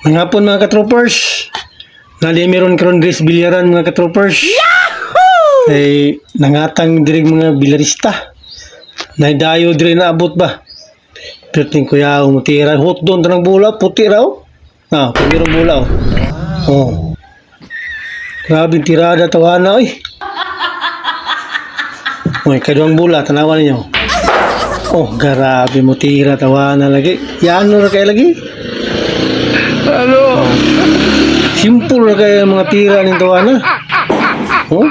Mga hapon mga katroopers. Nali meron karon dres bilyaran mga katroopers. Yahoo! Ay nangatang diri mga bilarista. Naidayo diri na abot ba. Perting kuya umutira hot doon tanang bola puti raw. Ah, pagirong bola oh. Oh. Grabe tirada tawana oy. Oy, kaduang bola tanawan niyo. Oh, grabe mo tira tawana lagi. Yan ra kay lagi. Ano? Simple na kaya mga tira ng tawana. Oh?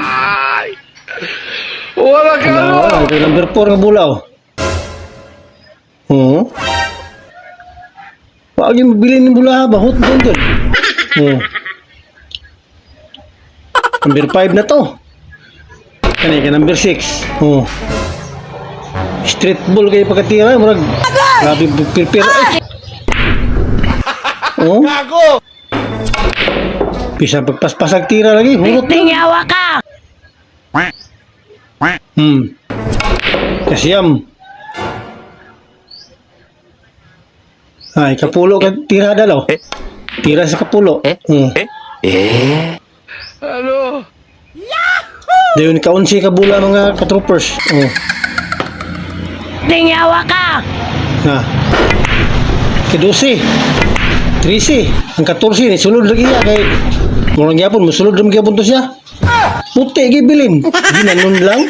Wala ka Ano? Ito number 4 nga bula oh. Oh? Bakit yung mabili ng bula ba? Hot doon doon. Oh. Number 5 na to. Kanay ka number 6. Oh. Street ball kayo pagkatira. Murag. Grabe prepare. Ay! Oh? Gago! Bisa pagpaspasag tira lagi. Hurot na. Tingawa ka! Kasiyam. Ay, kapulo ka tira dalaw. Tira sa kapulo. Ano? Dayon kaunsi ka bula mga katroopers. Oh. Tingawa ka! Na. Ke-12. 13. Ang 14 ni sulod lagi ya kay murang gyapon mosulod ram gyapon to siya. Puti gibilin. Ginanon lang.